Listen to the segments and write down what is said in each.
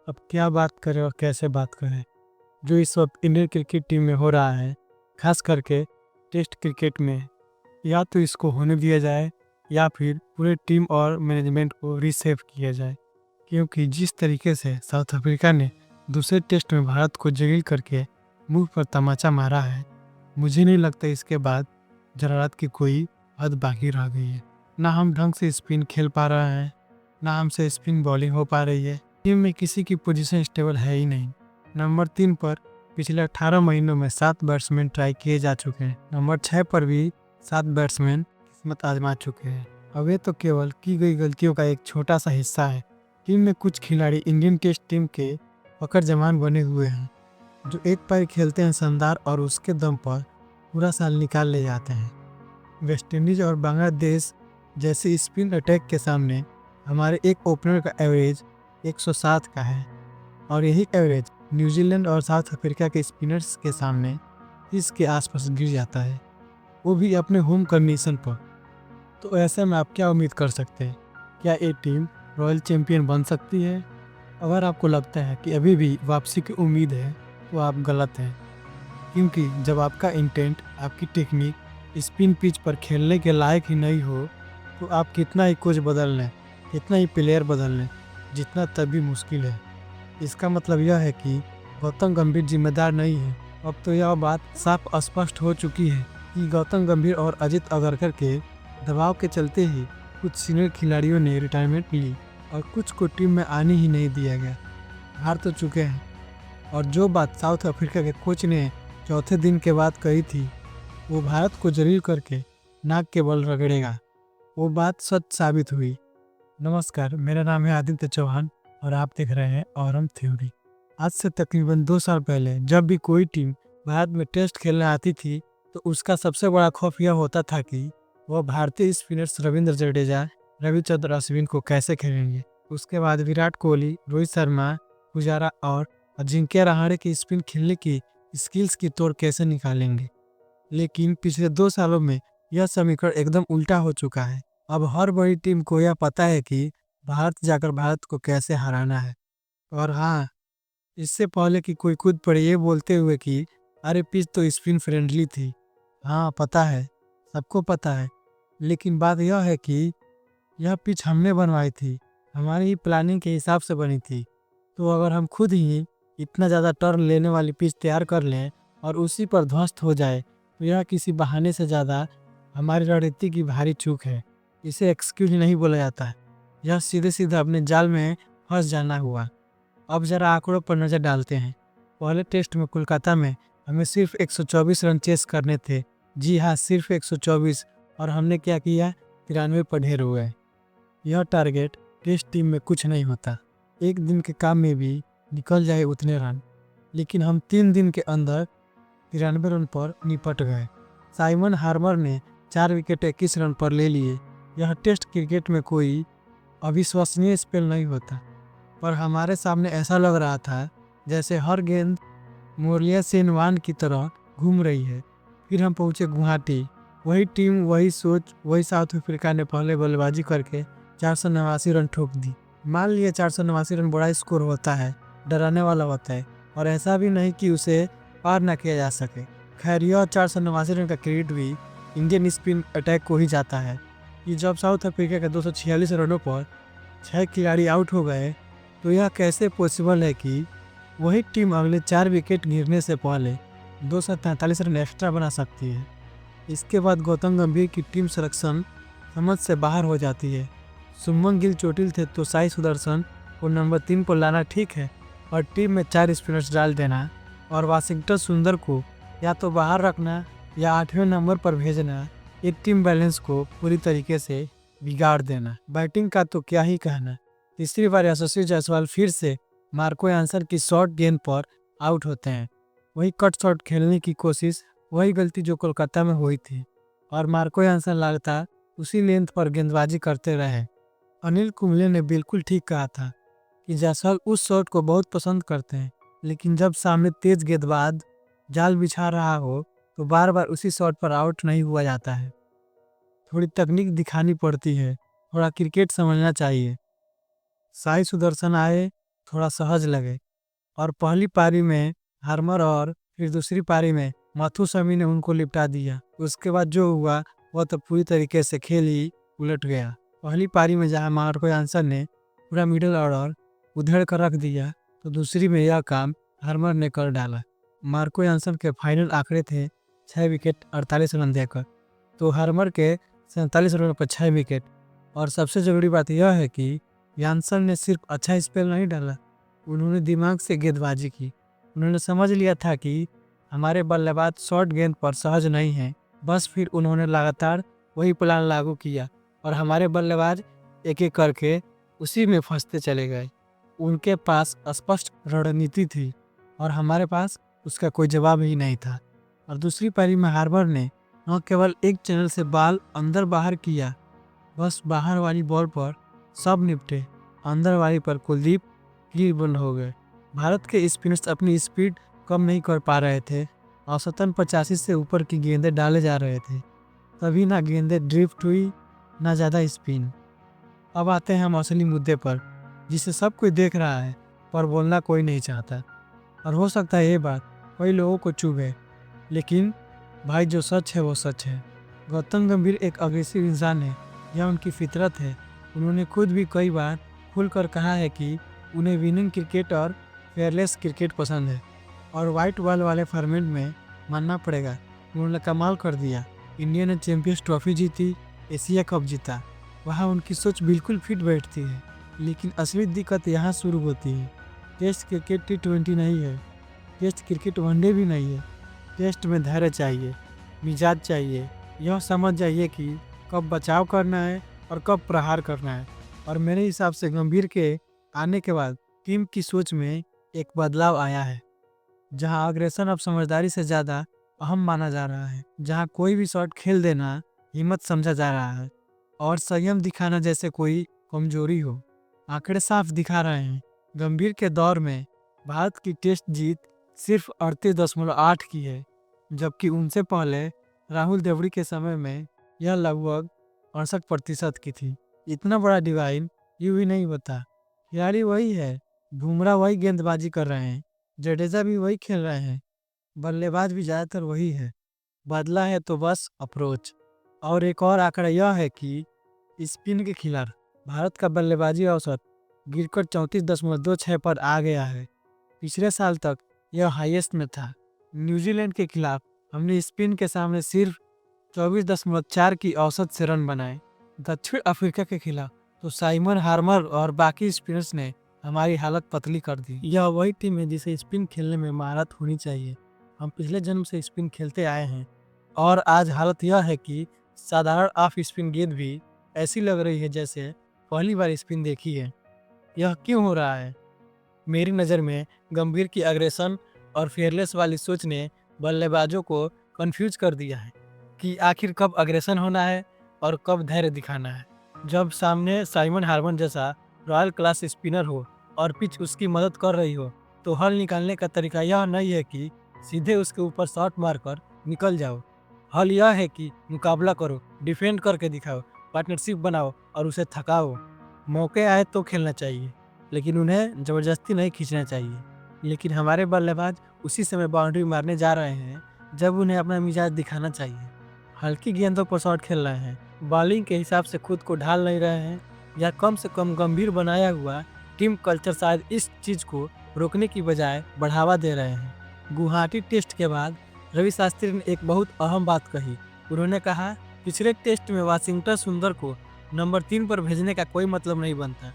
अब क्या बात करें और कैसे बात करें। जो इस वक्त इंडियन क्रिकेट टीम में हो रहा है, खास करके टेस्ट क्रिकेट में, या तो इसको होने दिया जाए या फिर पूरे टीम और मैनेजमेंट को रीसेफ किया जाए। क्योंकि जिस तरीके से साउथ अफ्रीका ने दूसरे टेस्ट में भारत को जलील करके मुंह पर तमाचा मारा है, मुझे नहीं लगता इसके बाद जरारत की कोई हद बाकी रह गई है। ना हम ढंग से स्पिन खेल पा रहे हैं, ना हमसे स्पिन बॉलिंग हो पा रही है। टीम में किसी की पोजीशन स्टेबल है ही नहीं। नंबर 3 पर पिछले 18 महीनों में 7 बैट्समैन ट्राई किए जा चुके हैं। नंबर 6 पर भी 7 बैट्समैन किस्मत आजमा चुके हैं। अब ये तो केवल की गई गलतियों का एक छोटा सा हिस्सा है। टीम में कुछ खिलाड़ी इंडियन टेस्ट टीम के फकर जमान बने हुए हैं, जो एक पैर खेलते हैं शानदार और उसके दम पर पूरा साल निकाल ले जाते हैं। वेस्टइंडीज और बांग्लादेश जैसे स्पिन अटैक के सामने हमारे एक ओपनर का एवरेज 107 का है, और यही एवरेज न्यूजीलैंड और साउथ अफ्रीका के स्पिनर्स के सामने 30 के आसपास गिर जाता है, वो भी अपने होम कंडीशन पर। तो ऐसे में आप क्या उम्मीद कर सकते हैं? क्या ये टीम रॉयल चैंपियन बन सकती है? अगर आपको लगता है कि अभी भी वापसी की उम्मीद है, तो आप गलत हैं। क्योंकि जब आपका इंटेंट, आपकी टेक्निक स्पिन पिच पर खेलने के लायक ही नहीं हो, तो आप कितना ही कोच बदल लें, कितना ही प्लेयर बदल लें, जितना तब भी मुश्किल है। इसका मतलब यह है कि गौतम गंभीर जिम्मेदार नहीं है। अब तो यह बात साफ स्पष्ट हो चुकी है कि गौतम गंभीर और अजित अगरकर के दबाव के चलते ही कुछ सीनियर खिलाड़ियों ने रिटायरमेंट ली और कुछ को टीम में आने ही नहीं दिया गया। हार तो चुके हैं, और जो बात साउथ अफ्रीका के कोच ने चौथे दिन के बाद कही थी, वो भारत को जलील करके नाक के बल रगड़ेगा, वो बात सच साबित हुई। नमस्कार, मेरा नाम है आदित्य चौहान और आप देख रहे हैं औरम थ्योरी। आज से तकरीबन 2 साल पहले जब भी कोई टीम भारत में टेस्ट खेलने आती थी, तो उसका सबसे बड़ा खौफ यह होता था कि वह भारतीय स्पिनर्स रविंद्र जडेजा, रविचंद्र अश्विन को कैसे खेलेंगे। उसके बाद विराट कोहली, रोहित शर्मा, पुजारा और अजिंक्य रहाणे की स्पिन खेलने की स्किल्स की तोड़ कैसे निकालेंगे। लेकिन पिछले 2 सालों में यह समीकरण एकदम उल्टा हो चुका है। अब हर बड़ी टीम को यह पता है कि भारत जाकर भारत को कैसे हराना है। और हाँ, इससे पहले कि कोई कूद पड़े ये बोलते हुए कि अरे पिच तो स्पिन फ्रेंडली थी। हाँ, पता है, सबको पता है। लेकिन बात यह है कि यह पिच हमने बनवाई थी, हमारी ही प्लानिंग के हिसाब से बनी थी। तो अगर हम खुद ही इतना ज़्यादा टर्न लेने वाली पिच तैयार कर लें और उसी पर ध्वस्त हो जाए, तो यह किसी बहाने से ज़्यादा हमारी रणनीति की भारी चूक है। इसे एक्सक्यूज नहीं बोला जाता है, यह सीधे सीधे अपने जाल में फंस जाना हुआ। अब जरा आंकड़ों पर नज़र डालते हैं। पहले टेस्ट में कोलकाता में हमें सिर्फ 124 रन चेस करने थे। जी हाँ, सिर्फ 124, और हमने क्या किया, 93 पर ढेर हुए। यह टारगेट टेस्ट टीम में कुछ नहीं होता, एक दिन के काम में भी निकल जाए उतने रन, लेकिन हम 3 दिन के अंदर 93 रन पर निपट गए। साइमन हार्मर ने 4 विकेट 21 रन पर ले लिए। यह टेस्ट क्रिकेट में कोई अविश्वसनीय स्पेल नहीं होता, पर हमारे सामने ऐसा लग रहा था जैसे हर गेंद मुरलिया सेन वान की तरह घूम रही है। फिर हम पहुंचे गुवाहाटी, वही टीम, वही सोच, वही साउथ अफ्रीका ने पहले बल्लेबाजी करके 489 रन ठोक दी। मान लिया 489 रन बड़ा स्कोर होता है, डराने वाला होता है, और ऐसा भी नहीं कि उसे पार ना किया जा सके। खैर, यह 489 रन का क्रेडिट भी इंडियन स्पिन अटैक को ही जाता है कि जब साउथ अफ्रीका के 246 रनों पर 6 खिलाड़ी आउट हो गए, तो यह कैसे पॉसिबल है कि वही टीम अगले 4 विकेट गिरने से पहले 243 रन एक्स्ट्रा बना सकती है। इसके बाद गौतम गंभीर की टीम सिलेक्शन समझ से बाहर हो जाती है। शुभमन गिल चोटिल थे तो साई सुदर्शन को नंबर 3 पर लाना ठीक है, और टीम में 4 स्पिनर्स डाल देना और वाशिंगटन सुंदर को या तो बाहर रखना या 8वें नंबर पर भेजना, एक टीम बैलेंस को पूरी तरीके से बिगाड़ देना। बैटिंग का तो क्या ही कहना, तीसरी बार यशस्वी जायसवाल फिर से मार्को यान्सन की शॉर्ट गेंद पर आउट होते हैं। वही कट शॉट खेलने की कोशिश, वही गलती जो कोलकाता में हुई थी, और मार्को यान्सन लगातार उसी लेंथ पर गेंदबाजी करते रहे। अनिल कुंबले ने बिल्कुल ठीक कहा था कि जायसवाल उस शॉट को बहुत पसंद करते हैं, लेकिन जब सामने तेज गेंदबाज जाल बिछा रहा हो तो बार बार उसी शॉट पर आउट नहीं हुआ जाता है। थोड़ी तकनीक दिखानी पड़ती है, थोड़ा क्रिकेट समझना चाहिए। साई सुदर्शन आए, थोड़ा सहज लगे। और पहली पारी में हार्मर और फिर दूसरी पारी में माथुसामी ने उनको लिपटा दिया। उसके बाद जो हुआ वह तो पूरी तरीके से खेल ही उलट गया। पहली पारी में जहां मार्को यान्सन ने पूरा मिडिल ऑर्डर उधेड़ कर रख दिया, तो दूसरी में यह काम हार्मर ने कर डाला। मार्को यान्सन के फाइनल आंकड़े थे 6 विकेट 48 रन देकर, तो हार्मर के 47 रन पर 6 विकेट। और सबसे ज़रूरी बात यह है कि यान्सन ने सिर्फ अच्छा स्पेल नहीं डाला, उन्होंने दिमाग से गेंदबाजी की। उन्होंने समझ लिया था कि हमारे बल्लेबाज शॉर्ट गेंद पर सहज नहीं हैं, बस फिर उन्होंने लगातार वही प्लान लागू किया और हमारे बल्लेबाज एक एक करके उसी में फंसते चले गए। उनके पास स्पष्ट रणनीति थी और हमारे पास उसका कोई जवाब ही नहीं था। और दूसरी पारी में हार्बर ने न केवल एक चैनल से बॉल अंदर बाहर किया, बस बाहर वाली बॉल पर सब निपटे, अंदर वाली पर कुलदीप क्लियर बंद हो गए। भारत के स्पिनर्स अपनी स्पीड कम नहीं कर पा रहे थे, औसतन 85 से ऊपर की गेंदें डाले जा रहे थे, तभी ना गेंदें ड्रिफ्ट हुई ना ज़्यादा स्पिन। अब आते हैं हम असली मुद्दे पर, जिसे सब कोई देख रहा है पर बोलना कोई नहीं चाहता। और हो सकता है ये बात कई लोगों को चुभे, लेकिन भाई जो सच है वो सच है। गौतम गंभीर एक अग्रेसिव इंसान है, यह उनकी फितरत है। उन्होंने खुद भी कई बार खुलकर कहा है कि उन्हें विनिंग क्रिकेट और फेयरलेस क्रिकेट पसंद है। और वाइट बॉल वाले फॉर्मेट में मानना पड़ेगा, उन्होंने कमाल कर दिया। इंडिया ने चैंपियंस ट्रॉफी जीती, एशिया कप जीता, वहाँ उनकी सोच बिल्कुल फिट बैठती है। लेकिन असली दिक्कत यहाँ शुरू होती है। टेस्ट क्रिकेट T20 नहीं है, टेस्ट क्रिकेट वनडे भी नहीं है। टेस्ट में धैर्य चाहिए, मिजाज चाहिए, यह समझ जाइए कि कब बचाव करना है और कब प्रहार करना है। और मेरे हिसाब से गंभीर के आने के बाद टीम की सोच में एक बदलाव आया है, जहां अग्रेशन अब समझदारी से ज़्यादा अहम माना जा रहा है, जहां कोई भी शॉट खेल देना हिम्मत समझा जा रहा है और संयम दिखाना जैसे कोई कमजोरी हो। आंकड़े साफ दिखा रहे हैं, गंभीर के दौर में भारत की टेस्ट जीत सिर्फ 38.8 की है, जबकि उनसे पहले राहुल द्रविड़ के समय में यह लगभग 68% की थी। इतना बड़ा डिवाइन यूं ही नहीं होता। खिलाड़ी वही है, बुमराह वही गेंदबाजी कर रहे हैं, जडेजा भी वही खेल रहे हैं, बल्लेबाज भी ज़्यादातर वही है, बदला है तो बस अप्रोच। और एक और आंकड़ा यह है कि स्पिन के खिलाफ भारत का बल्लेबाजी औसत गिरकर 34.26 पर आ गया है। पिछले साल तक यह हाईएस्ट में था। न्यूजीलैंड के खिलाफ हमने स्पिन के सामने सिर्फ 24.4 की औसत से रन बनाए। दक्षिण अफ्रीका के खिलाफ तो साइमन हार्मर और बाकी स्पिनर्स ने हमारी हालत पतली कर दी। यह वही टीम है जिसे स्पिन खेलने में महारत होनी चाहिए। हम पिछले जन्म से स्पिन खेलते आए हैं और आज हालत यह है कि साधारण ऑफ स्पिन गेंद भी ऐसी लग रही है जैसे पहली बार स्पिन देखी है। यह क्यों हो रहा है? मेरी नज़र में गंभीर की अग्रेशन और फेयरलेस वाली सोच ने बल्लेबाजों को कंफ्यूज कर दिया है कि आखिर कब अग्रेशन होना है और कब धैर्य दिखाना है। जब सामने साइमन हार्मर जैसा रॉयल क्लास स्पिनर हो और पिच उसकी मदद कर रही हो, तो हल निकालने का तरीका यह नहीं है कि सीधे उसके ऊपर शॉट मारकर निकल जाओ। हल यह है कि मुकाबला करो, डिफेंड करके दिखाओ, पार्टनरशिप बनाओ और उसे थकाओ। मौके आए तो खेलना चाहिए, लेकिन उन्हें ज़बरदस्ती नहीं खींचना चाहिए। लेकिन हमारे बल्लेबाज उसी समय बाउंड्री मारने जा रहे हैं जब उन्हें अपना मिजाज दिखाना चाहिए। हल्की गेंदों पर शॉट खेल रहे हैं, बॉलिंग के हिसाब से खुद को ढाल नहीं रहे हैं, या कम से कम गंभीर बनाया हुआ टीम कल्चर शायद इस चीज़ को रोकने की बजाय बढ़ावा दे रहे हैं। गुवाहाटी टेस्ट के बाद रवि शास्त्री ने एक बहुत अहम बात कही। उन्होंने कहा, पिछले टेस्ट में वाशिंगटन सुंदर को नंबर 3 पर भेजने का कोई मतलब नहीं बनता,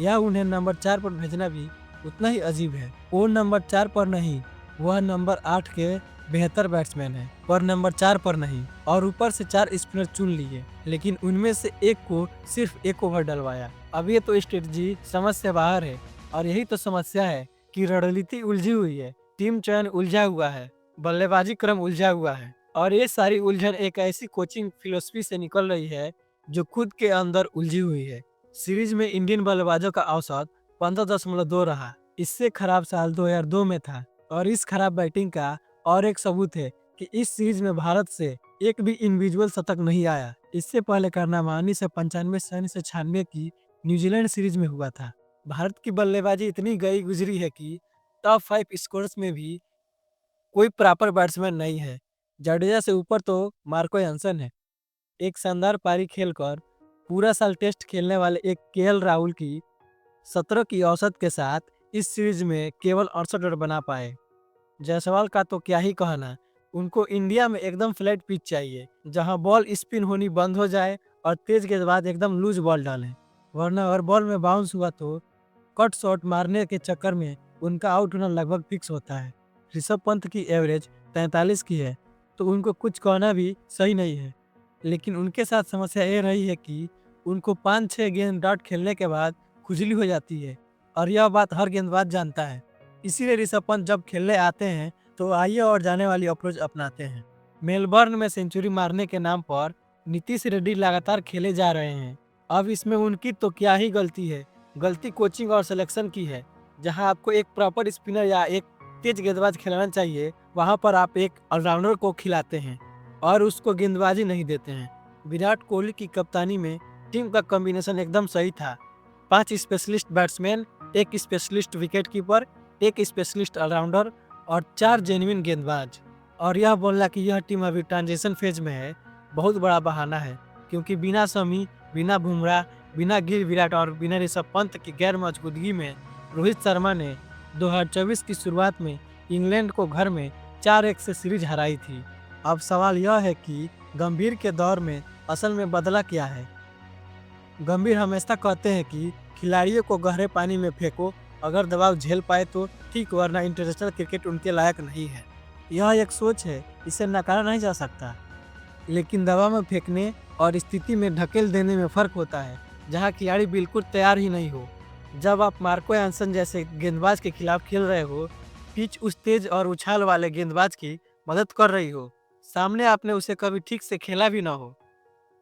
या उन्हें नंबर 4 पर भेजना भी उतना ही अजीब है। वो नंबर 4 पर नहीं, वह नंबर 8 के बेहतर बैट्समैन है, पर नंबर 4 पर नहीं। और ऊपर से 4 स्पिनर चुन लिए, लेकिन उनमें से एक को सिर्फ एक ओवर डलवाया। अब ये तो स्ट्रेटजी समझ से बाहर है, और यही तो समस्या है कि रणनीति उलझी हुई है, टीम चयन उलझा हुआ है, बल्लेबाजी क्रम उलझा हुआ है, और ये सारी उलझन एक ऐसी कोचिंग फिलोसफी से निकल रही है जो खुद के अंदर उलझी हुई है। सीरीज में इंडियन बल्लेबाजों का औसत 15.2 रहा। इससे खराब साल 2002 में था। और इस खराब बैटिंग का और एक सबूत है कि इस सीरीज में भारत से एक भी इंडिविजुअल शतक नहीं आया। इससे पहले कारनामा 1995 से 96 की न्यूजीलैंड सीरीज में हुआ था, भारत की बल्लेबाजी इतनी गई गुजरी है कि टॉप 5 स्कोरर्स में भी कोई प्रॉपर बैट्समैन नहीं है। जडेजा से ऊपर तो मार्को यानसन है। एक शानदार पारी खेलकर पूरा साल टेस्ट खेलने वाले एक केएल राहुल की 17 की औसत के साथ इस सीरीज में केवल 68 रन बना पाए। जायसवाल का तो क्या ही कहना। उनको इंडिया में एकदम फ्लैट पिच चाहिए, जहां बॉल स्पिन होनी बंद हो जाए और तेज गेंदबाज एकदम लूज बॉल डालें। वरना अगर बॉल में बाउंस हुआ तो कट शॉट मारने के चक्कर में उनका आउट होना लगभग फिक्स होता है। ऋषभ पंत की एवरेज 43 की है, तो उनको कुछ कहना भी सही नहीं है। लेकिन उनके साथ समस्या ये रही है कि उनको 5-6 गेंद डॉट खेलने के बाद खुजली हो जाती है, और यह बात हर गेंदबाज जानता है। इसीलिए ऋषभ पंत जब खेलने आते हैं तो आइए और जाने वाली अप्रोच अपनाते हैं। मेलबर्न में सेंचुरी मारने के नाम पर नीतीश रेड्डी लगातार खेले जा रहे हैं। अब इसमें उनकी तो क्या ही गलती है। गलती कोचिंग और सिलेक्शन की है। जहां आपको एक प्रॉपर स्पिनर या एक तेज गेंदबाज खिलाना चाहिए, वहां पर आप एक ऑलराउंडर को खिलाते हैं और उसको गेंदबाजी नहीं देते हैं। विराट कोहली की कप्तानी में टीम का कॉम्बिनेशन एकदम सही था। 5 स्पेशलिस्ट बैट्समैन, एक स्पेशलिस्ट विकेट कीपर, एक स्पेशलिस्ट ऑलराउंडर और 4 जेन्युइन गेंदबाज। और यह बोलना कि यह टीम अभी ट्रांजिशन फेज में है, बहुत बड़ा बहाना है। क्योंकि बिना शमी, बिना बुमराह, बिना गिल विराट और बिना ऋषभ पंत की गैर मौजूदगी में रोहित शर्मा ने 2024 की शुरुआत में इंग्लैंड को घर में 4-1 से सीरीज हराई थी। अब सवाल यह है कि गंभीर के दौर में असल में बदला क्या है। गंभीर हमेशा कहते हैं कि खिलाड़ियों को गहरे पानी में फेंको, अगर दबाव झेल पाए तो ठीक, वरना इंटरनेशनल क्रिकेट उनके लायक नहीं है। यह एक सोच है, इसे नकारा नहीं जा सकता। लेकिन दबाव में फेंकने और स्थिति में ढकेल देने में फर्क होता है, जहां खिलाड़ी बिल्कुल तैयार ही नहीं हो। जब आप मार्को यानसन जैसे गेंदबाज के खिलाफ खेल रहे हो, पिच उस तेज और उछाल वाले गेंदबाज की मदद कर रही हो, सामने आपने उसे कभी ठीक से खेला भी ना हो,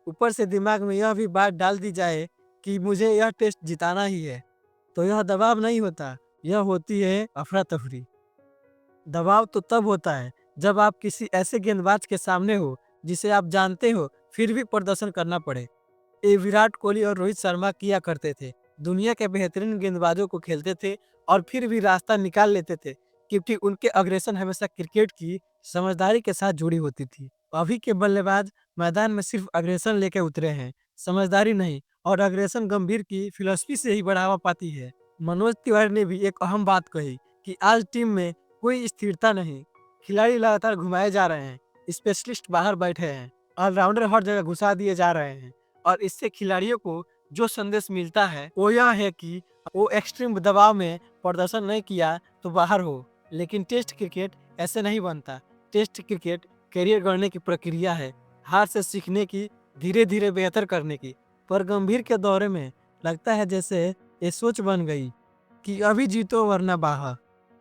ऊपर से दिमाग में यह भी बात डाल दी जाए कि मुझे यह टेस्ट जिताना ही है, तो यह दबाव नहीं होता, यह होती है अफरा तफरी। दबाव तो तब होता है जब आप किसी ऐसे गेंदबाज के सामने हो जिसे आप जानते हो फिर भी प्रदर्शन करना पड़े। ये विराट कोहली और रोहित शर्मा किया करते थे। दुनिया के बेहतरीन गेंदबाजों को खेलते थे और फिर भी रास्ता निकाल लेते थे, क्योंकि उनके अग्रेसन हमेशा क्रिकेट की समझदारी के साथ जुड़ी होती थी। अभी के बल्लेबाज मैदान में सिर्फ अग्रेसन लेके उतरे हैं, समझदारी नहीं। और अग्रेसन गंभीर की फिलॉसफी से ही बढ़ावा पाती है। मनोज तिवारी ने भी एक अहम बात कही कि आज टीम में कोई स्थिरता नहीं, खिलाड़ी लगातार घुमाए जा रहे हैं, स्पेशलिस्ट बाहर बैठे हैं, ऑलराउंडर हर जगह घुसा दिए जा रहे हैं। और इससे खिलाड़ियों को जो संदेश मिलता है वो यह है कि वो एक्सट्रीम दबाव में प्रदर्शन नहीं किया तो बाहर हो। लेकिन टेस्ट क्रिकेट ऐसे नहीं बनता। टेस्ट क्रिकेट करियर गढ़ने की प्रक्रिया है, हार से सीखने की, धीरे धीरे बेहतर करने की। पर गंभीर के दौरे में लगता है जैसे ये सोच बन गई कि अभी जीतो वरना बाहर।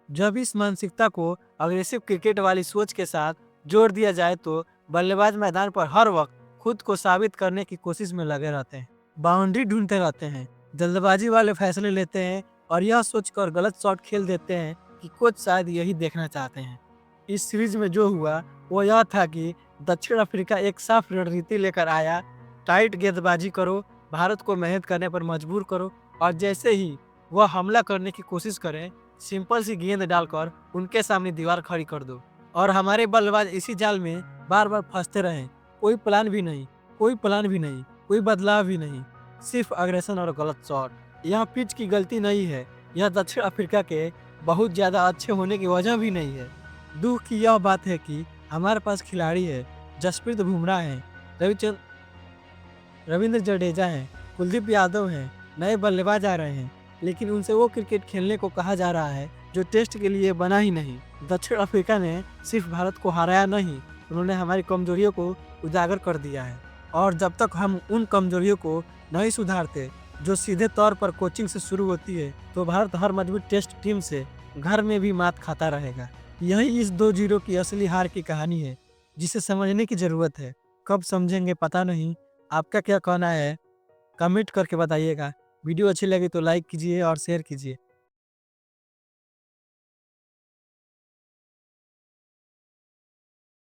जब इस मानसिकता को अग्रेसिव क्रिकेट वाली सोच के साथ जोड़ दिया जाए तो बल्लेबाज मैदान पर हर वक्त खुद को साबित करने की कोशिश में लगे रहते हैं, बाउंड्री ढूंढते रहते हैं, जल्दबाजी वाले फैसले लेते हैं और यह सोचकर गलत शॉट खेल देते हैं कि कोच शायद यही देखना चाहते हैं। इस सीरीज में जो हुआ वो यह था कि दक्षिण अफ्रीका एक साफ रणनीति लेकर आया, टाइट गेंदबाजी करो, भारत को मेहनत करने पर मजबूर करो, और जैसे ही वह हमला करने की कोशिश करें, सिंपल सी गेंद डालकर उनके सामने दीवार खड़ी कर दो। और हमारे बल्लेबाज इसी जाल में बार बार फंसते रहे। कोई प्लान भी नहीं, कोई प्लान भी नहीं, कोई बदलाव भी नहीं, सिर्फ अग्रेशन और गलत शॉट। यह पिच की गलती नहीं है, यह दक्षिण अफ्रीका के बहुत ज़्यादा अच्छे होने की वजह भी नहीं है। दुख की यह बात है कि हमारे पास खिलाड़ी है, जसप्रीत बुमराह है, रविंद्र जडेजा है, कुलदीप यादव है, नए बल्लेबाज आ रहे हैं, लेकिन उनसे वो क्रिकेट खेलने को कहा जा रहा है जो टेस्ट के लिए बना ही नहीं। दक्षिण अफ्रीका ने सिर्फ भारत को हराया नहीं, उन्होंने हमारी कमजोरियों को उजागर कर दिया है। और जब तक हम उन कमजोरियों को नहीं सुधारते जो सीधे तौर पर कोचिंग से शुरू होती है, तो भारत हर मजबूत टेस्ट टीम से घर में भी मात खाता रहेगा। यही इस 2-0 की असली हार की कहानी है, जिसे समझने की जरूरत है। कब समझेंगे पता नहीं। आपका क्या कहना है कमेंट करके बताइएगा। वीडियो अच्छी लगी तो लाइक कीजिए और शेयर कीजिए।